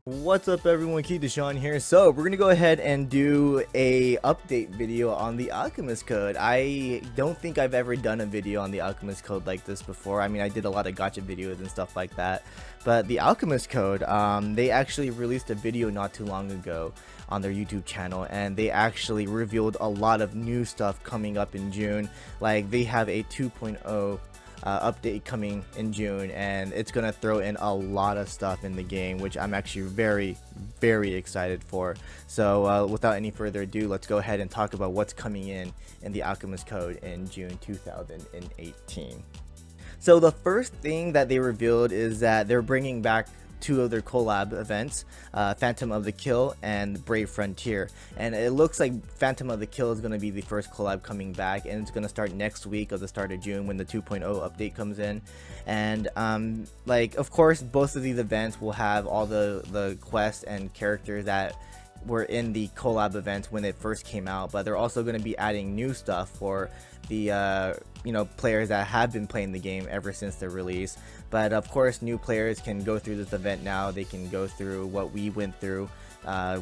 What's up everyone, KitaSean here. So we're gonna go ahead and do a update video on the Alchemist code. I don't think I've ever done a video on the Alchemist code like this before. I mean, I did a lot of gacha videos and stuff like that, but the Alchemist code, they actually released a video not too long ago on their YouTube channel, and they actually revealed a lot of new stuff coming up in June. Like, they have a 2.0 update coming in June, and it's gonna throw in a lot of stuff in the game, which I'm actually very excited for. So without any further ado, let's go ahead and talk about what's coming in the Alchemist code in June 2018. So the first thing that they revealed is that they're bringing back two of their collab events, Phantom of the Kill and Brave Frontier, and it looks like Phantom of the Kill is going to be the first collab coming back, and it's going to start next week of the start of June when the 2.0 update comes in. And like, of course, both of these events will have all the quests and characters that were in the collab events when it first came out, but they're also going to be adding new stuff for the players that have been playing the game ever since the release. But of course, new players can go through this event now. They can go through what we went through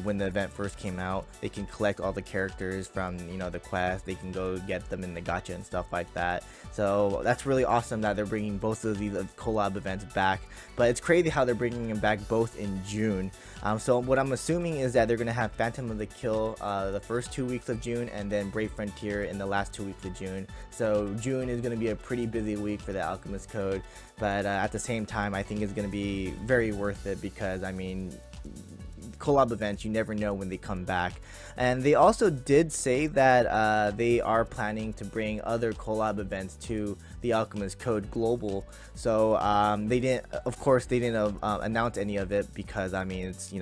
when the event first came out. They can collect all the characters from the quest. They can go get them in the gacha and stuff like that. So that's really awesome that they're bringing both of these collab events back. But it's crazy how they're bringing them back both in June. So what I'm assuming is that they're gonna have Phantom of the Kill the first 2 weeks of June, and then Brave Frontier in the last 2 weeks of June. So June is gonna be a pretty busy week for the Alchemist code, but at the same time, I think it's gonna be very worth it, because I mean, collab events, you never know when they come back. And they also did say that they are planning to bring other collab events to the Alchemist code global. So they didn't announce any of it, because I mean, it's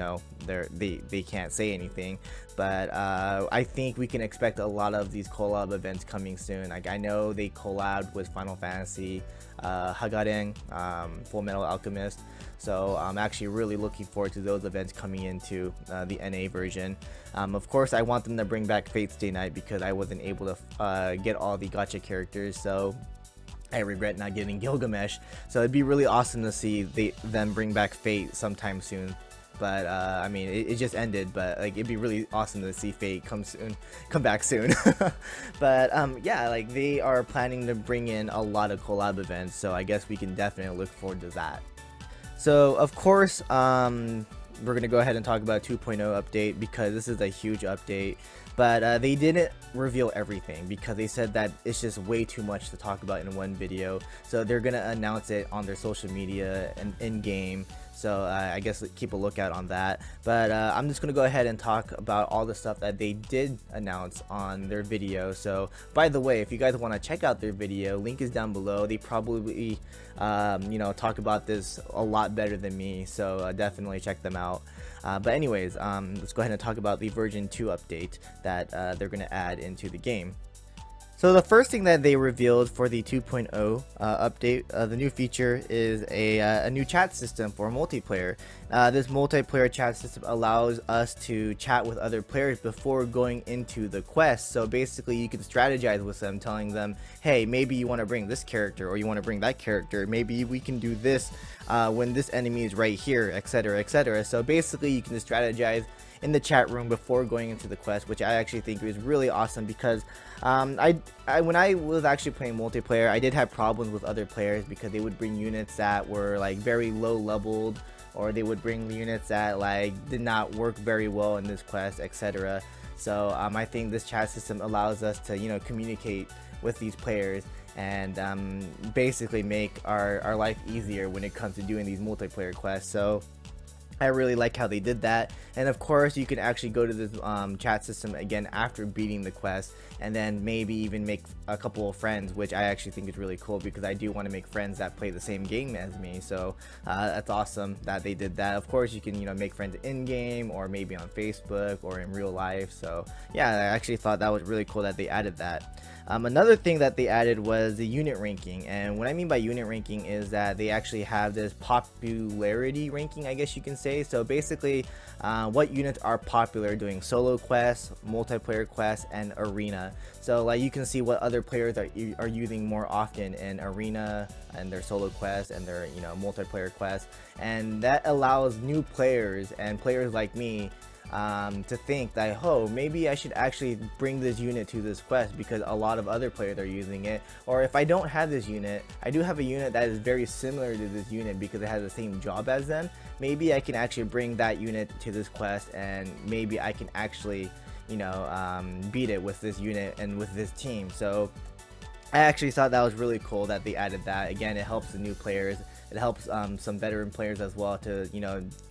they can't say anything. But I think we can expect a lot of these collab events coming soon. Like, I know they collabed with Final Fantasy, Hagaren, Full Metal Alchemist. So I'm actually really looking forward to those events coming into the NA version. Of course, I want them to bring back Fate Stay Night, because I wasn't able to get all the gacha characters, so I regret not getting Gilgamesh. So it'd be really awesome to see them bring back Fate sometime soon. But I mean, it just ended, but like, it'd be really awesome to see Fate come back soon. But yeah, like, they are planning to bring in a lot of collab events, so I guess we can definitely look forward to that. So of course, we're gonna go ahead and talk about 2.0 update, because this is a huge update. But they didn't reveal everything, because they said that it's just way too much to talk about in one video. So they're gonna announce it on their social media and in-game. So I guess keep a lookout on that. But I'm just gonna go ahead and talk about all the stuff that they did announce on their video. So by the way, if you guys want to check out their video, link is down below. They probably talk about this a lot better than me, so definitely check them out. But anyways, let's go ahead and talk about the version 2 update that they're gonna add into the game. So the first thing that they revealed for the 2.0 update, the new feature is a new chat system for multiplayer. This multiplayer chat system allows us to chat with other players before going into the quest. So basically, you can strategize with them, telling them, hey, maybe you want to bring this character, or you want to bring that character. Maybe we can do this when this enemy is right here, etc, etc. So basically, you can just strategize in the chat room before going into the quest, which I actually think is really awesome, because when I was actually playing multiplayer, I did have problems with other players, because they would bring units that were like very low leveled, or they would bring units that like did not work very well in this quest, etc. So I think this chat system allows us to communicate with these players, and basically make our life easier when it comes to doing these multiplayer quests. So I really like how they did that. And of course, you can actually go to this chat system again after beating the quest, and then maybe even make a couple of friends, which I actually think is really cool, because I do want to make friends that play the same game as me. So that's awesome that they did that. Of course, you can make friends in game, or maybe on Facebook, or in real life. So yeah, I actually thought that was really cool that they added that. Another thing that they added was the unit ranking, and what I mean by unit ranking is that they actually have this popularity ranking, I guess you can say. So basically, what units are popular doing solo quests, multiplayer quests, and arena. So like you can see what other players are using more often in arena and their solo quests and their multiplayer quests, and that allows new players and players like me to think that, oh, maybe I should actually bring this unit to this quest because a lot of other players are using it. Or if I don't have this unit, I do have a unit that is very similar to this unit because it has the same job as them. Maybe I can actually bring that unit to this quest, and maybe I can actually beat it with this unit and with this team. So I actually thought that was really cool that they added that. Again, it helps the new players. It helps some veteran players as well to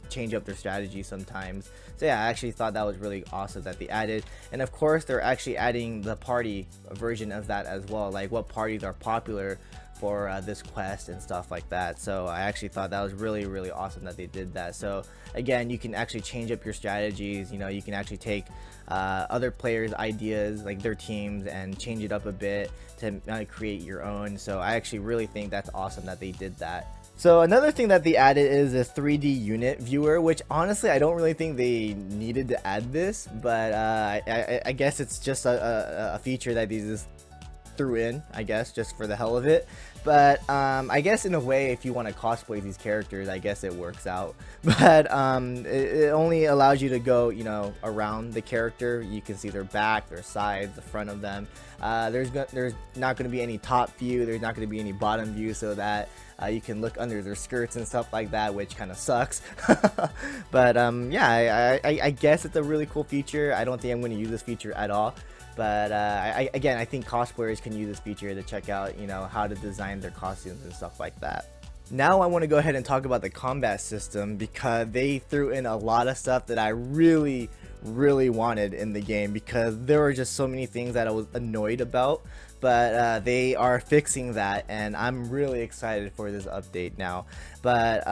change up their strategy sometimes. So yeah, I actually thought that was really awesome that they added. And of course, they're actually adding the party version of that as well, like what parties are popular for this quest and stuff like that. So I actually thought that was really awesome that they did that. So again, you can actually change up your strategies. You can actually take other players' ideas, like their teams, and change it up a bit to create your own. So I actually really think that's awesome that they did that. So another thing that they added is a 3D unit viewer, which honestly I don't really think they needed to add this, but I guess it's just a feature that they just threw in, I guess, just for the hell of it. But I guess in a way, if you want to cosplay these characters, I guess it works out. But it only allows you to go around the character. You can see their back, their sides, the front of them. There's not going to be any top view, there's not going to be any bottom view, so that you can look under their skirts and stuff like that, which kind of sucks. But yeah, I guess it's a really cool feature. I don't think I'm going to use this feature at all. But again, I think cosplayers can use this feature to check out, how to design their costumes and stuff like that. Now I want to go ahead and talk about the combat system, because they threw in a lot of stuff that I really wanted in the game, because there were just so many things that I was annoyed about. But they are fixing that, and I'm really excited for this update now. But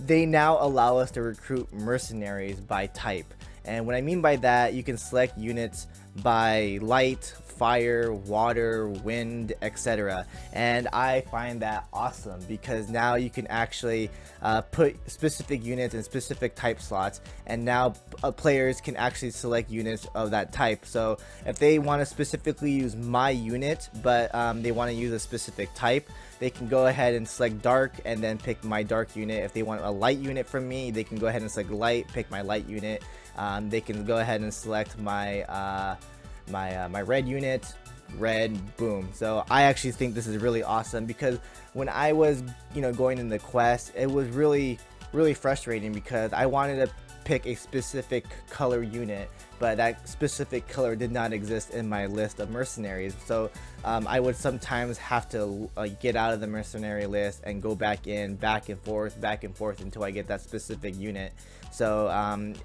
they now allow us to recruit mercenaries by type. And what I mean by that, you can select units by light, fire, water, wind, etc. And I find that awesome, because now you can actually put specific units in specific type slots, and now players can actually select units of that type. So if they want to specifically use my unit, but they want to use a specific type, they can go ahead and select dark and then pick my dark unit. If they want a light unit from me, they can go ahead and select light, pick my light unit. They can go ahead and select my my red unit, red, boom. So I actually think this is really awesome, because when I was going in the quest, it was really frustrating, because I wanted to pick a specific color unit, but that specific color did not exist in my list of mercenaries. So I would sometimes have to get out of the mercenary list and go back in, back and forth until I get that specific unit. So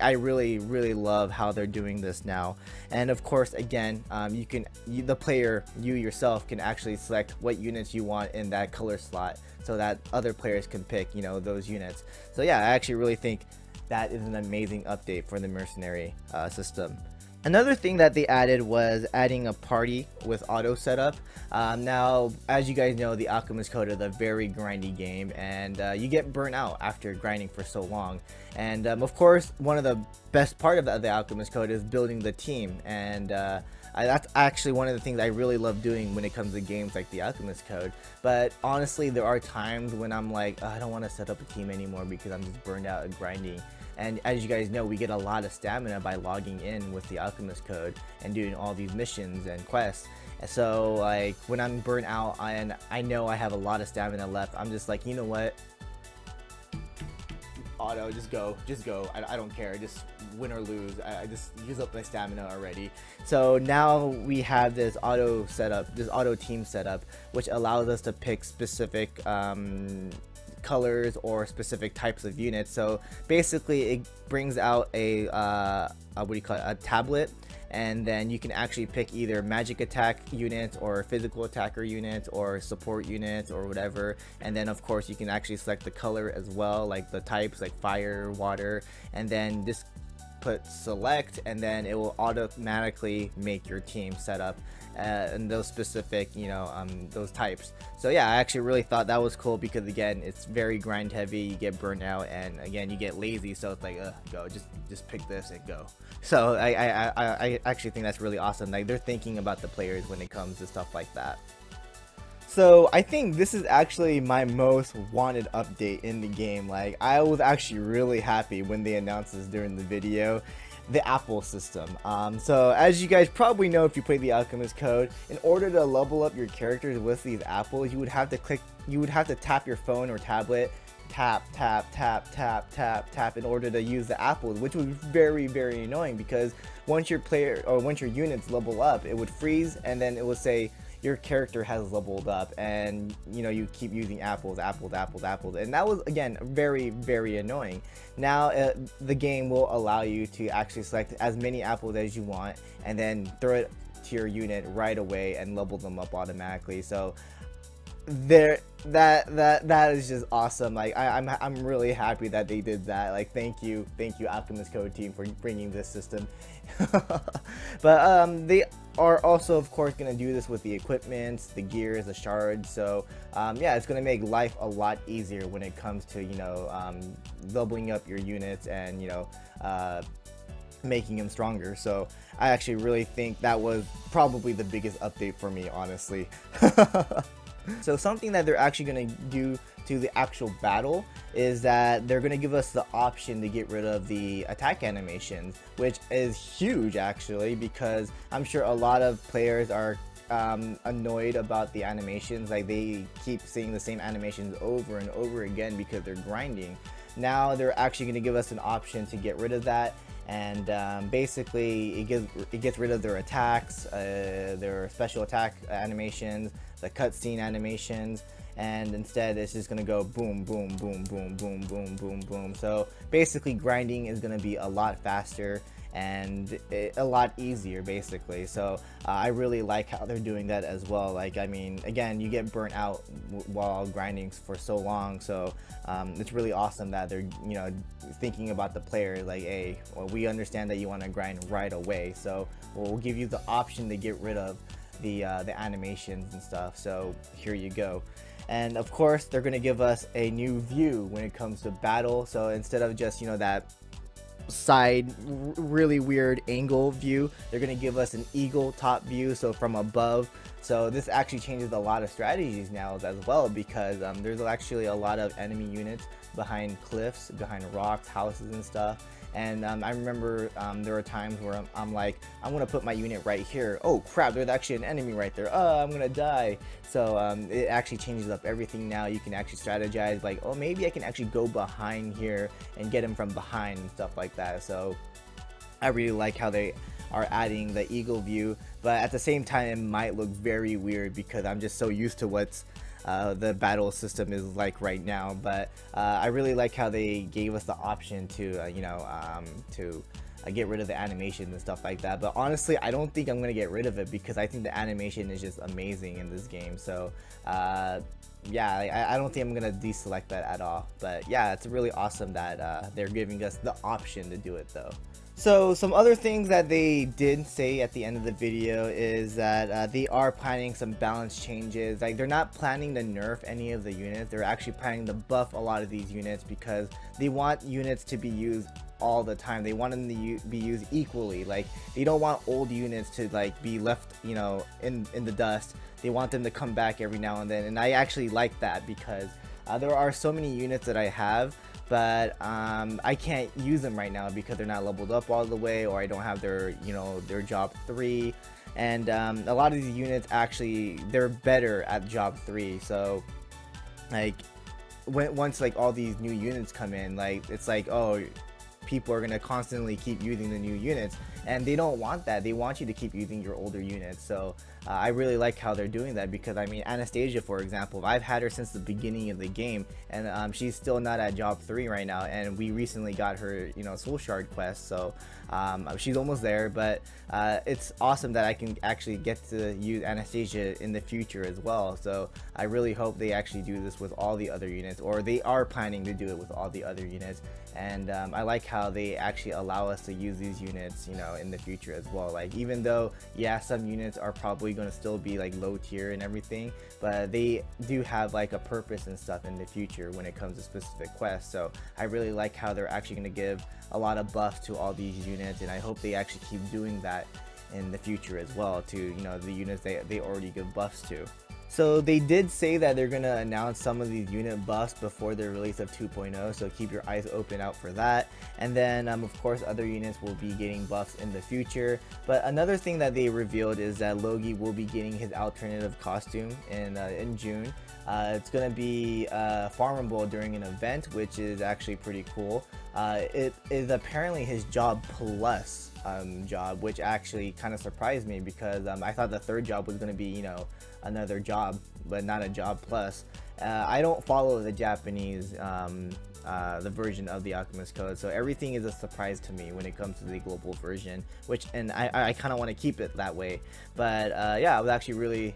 I really love how they're doing this now. And of course, again, the player, you yourself, can actually select what units you want in that color slot, so that other players can pick those units. So yeah, I actually really think that is an amazing update for the mercenary system. Another thing that they added was adding a party with auto setup. Now, as you guys know, the Alchemist Code is a very grindy game, and you get burnt out after grinding for so long. And of course, one of the best part of the Alchemist Code is building the team, and that's actually one of the things I really love doing when it comes to games like the Alchemist Code. But honestly, there are times when I'm like, oh, I don't want to set up a team anymore because I'm just burned out of grinding. And as you guys know, we get a lot of stamina by logging in with the Alchemist Code and doing all these missions and quests. So like when I'm burnt out and I know I have a lot of stamina left, I'm just like, you know what? Auto, just go. I don't care, just win or lose. I just use up my stamina already. So now we have this auto setup, this auto team setup, which allows us to pick specific colors or specific types of units. So basically it brings out a a tablet, and then you can actually pick either magic attack units or physical attacker units or support units or whatever. And then of course you can actually select the color as well, like the types like fire, water, and then just put select, and then it will automatically make your team set up and those specific, those types. So yeah, I actually really thought that was cool because again, it's very grind heavy. You get burnt out, and again, you get lazy. So it's like, go, just pick this and go. So I actually think that's really awesome. Like, they're thinking about the players when it comes to stuff like that. So I think this is actually my most wanted update in the game. Like, I was actually really happy when they announced this during the video. The apple system. So as you guys probably know, if you play the Alchemist code, in order to level up your characters with these apples, you would have to tap your phone or tablet, tap in order to use the apples, which was very, very annoying because once your units level up, it would freeze and then it would say your character has leveled up, and you keep using apples, and that was again very, very annoying. Now the game will allow you to actually select as many apples as you want and then throw it to your unit right away and level them up automatically. So that is just awesome. Like, I'm really happy that they did that. Like, thank you Alchemist code team for bringing this system. But they are also of course going to do this with the equipments, the gears, the shards. So yeah, it's going to make life a lot easier when it comes to leveling up your units and making them stronger. So I actually really think that was probably the biggest update for me, honestly. So something that they're actually going to do to the actual battle is that they're going to give us the option to get rid of the attack animations, which is huge actually, because I'm sure a lot of players are annoyed about the animations. Like, they keep seeing the same animations over and over again because they're grinding. Now they're actually going to give us an option to get rid of that, and basically it gets rid of their attacks, their special attack animations, the cutscene animations, and instead it's just gonna go boom, boom, boom, boom, boom, boom, boom, boom. So basically grinding is gonna be a lot faster and a lot easier basically. So I really like how they're doing that as well. Like, I mean, again, you get burnt out while grinding for so long, so it's really awesome that they're thinking about the player. Like, hey, well, we understand that you want to grind right away, so we'll give you the option to get rid of the animations and stuff. So here you go. And of course they're going to give us a new view when it comes to battle. So instead of just that side really weird angle view, they're going to give us an eagle top view, so from above. So this actually changes a lot of strategies now as well, because there's actually a lot of enemy units behind cliffs, behind rocks, houses and stuff. And I remember there were times where I'm like, I'm gonna put my unit right here. Oh crap, there's actually an enemy right there. Oh, I'm gonna die. So it actually changes up everything now. You can actually strategize, like, oh, maybe I can actually go behind here and get him from behind and stuff like that. So I really like how they are adding the eagle view, but at the same time it might look very weird because I'm just so used to what's the battle system is like right now. But I really like how they gave us the option to get rid of the animations and stuff like that. But honestly, I don't think I'm gonna get rid of it because I think the animation is just amazing in this game. So yeah, I don't think I'm gonna deselect that at all. But yeah, it's really awesome that they're giving us the option to do it though. So some other things that they did say at the end of the video is that they are planning some balance changes. Like, they're not planning to nerf any of the units, they're actually planning to buff a lot of these units because they want units to be used all the time. They want them to be used equally. Like, they don't want old units to like be left in the dust. They want them to come back every now and then, and I actually like that because there are so many units that I have, but I can't use them right now because they're not leveled up all the way, or I don't have their their job 3, and a lot of these units actually, they're better at job 3. So like once like all these new units come in, like it's like, oh, people are gonna constantly keep using the new units, and they don't want that. They want you to keep using your older units. So I really like how they're doing that because, I mean, Anastasia, for example, I've had her since the beginning of the game, and she's still not at job 3 right now, and we recently got her soul shard quest, so she's almost there. But it's awesome that I can actually get to use Anastasia in the future as well. So I really hope they actually do this with all the other units, or they are planning to do it with all the other units. And I like how how they actually allow us to use these units, you know, in the future as well. Like, even though, yeah, some units are probably going to still be like low tier and everything, but they do have like a purpose and stuff in the future when it comes to specific quests. So I really like how they're actually going to give a lot of buffs to all these units, and I hope they actually keep doing that in the future as well to, you know, the units they already give buffs to. So they did say that they're gonna announce some of these unit buffs before the release of 2.0, so keep your eyes open out for that. And then of course other units will be getting buffs in the future. But another thing that they revealed is that Logi will be getting his alternative costume in June. It's gonna be farmable during an event, which is actually pretty cool. It is apparently his job plus job, which actually kind of surprised me, because I thought the third job was going to be, you know, another job, but not a job plus. I don't follow the Japanese the version of the Alchemist code, so everything is a surprise to me when it comes to the global version, and I kind of want to keep it that way. But yeah, I was actually really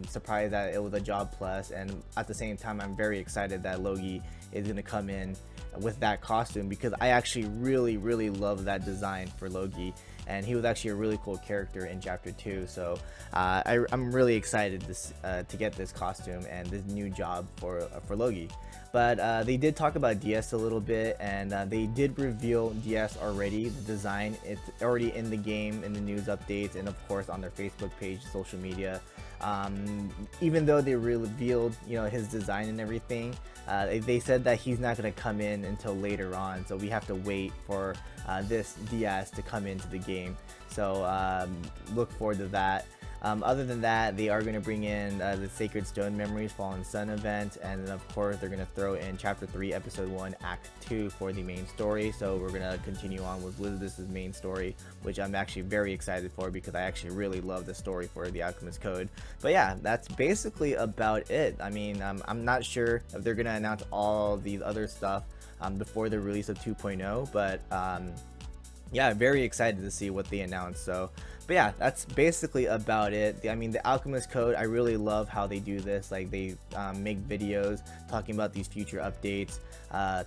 surprised that it was a job plus, and at the same time I'm very excited that Logi is going to come in with that costume, because I actually really love that design for Logi, and he was actually a really cool character in chapter 2. So I'm really excited to get this costume and this new job for Logi. But they did talk about DS a little bit, and they did reveal DS already, the design. It's already in the game, in the news updates, and of course on their Facebook page, social media. Even though they revealed, you know, his design and everything, they said that he's not going to come in until later on, so we have to wait for this DS to come into the game. So look forward to that. Other than that, they are going to bring in the Sacred Stone Memories Fallen Sun event, and then of course they're going to throw in Chapter 3, Episode 1, Act 2 for the main story. So we're going to continue on with Elizabeth's main story, which I'm actually very excited for, because I actually really love the story for the Alchemist Code. But yeah, that's basically about it. I mean, I'm not sure if they're going to announce all these other stuff before the release of 2.0, but yeah, very excited to see what they announce. So, but yeah, that's basically about it. I mean, the Alchemist Code, I really love how they do this. Like, they make videos talking about these future updates,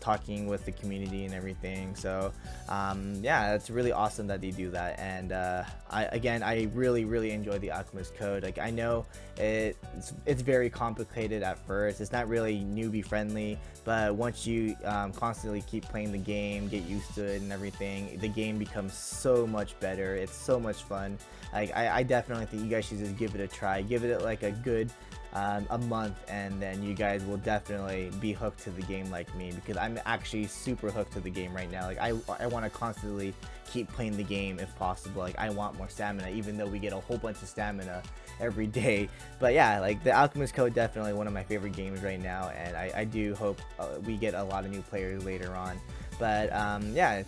talking with the community and everything. So yeah, it's really awesome that they do that. And I really enjoy the Alchemist Code. Like, I know it's very complicated at first. It's not really newbie friendly, but once you constantly keep playing the game, get used to it and everything, the game becomes so much better. It's so much fun. Like, I definitely think you guys should just give it a try. Give it like a good a month, and then you guys will definitely be hooked to the game like me, because I'm actually super hooked to the game right now. Like, I want to constantly keep playing the game if possible. Like, I want more stamina, even though we get a whole bunch of stamina every day. But yeah, like, the Alchemist Code, definitely one of my favorite games right now, and I do hope we get a lot of new players later on. But yeah,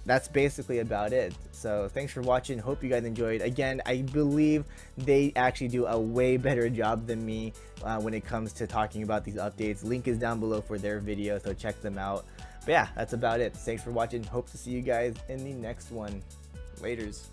that's basically about it. So thanks for watching. Hope you guys enjoyed. Again, I believe they actually do a way better job than me when it comes to talking about these updates. Link is down below for their video, so check them out. But yeah, that's about it. Thanks for watching. Hope to see you guys in the next one. Laters.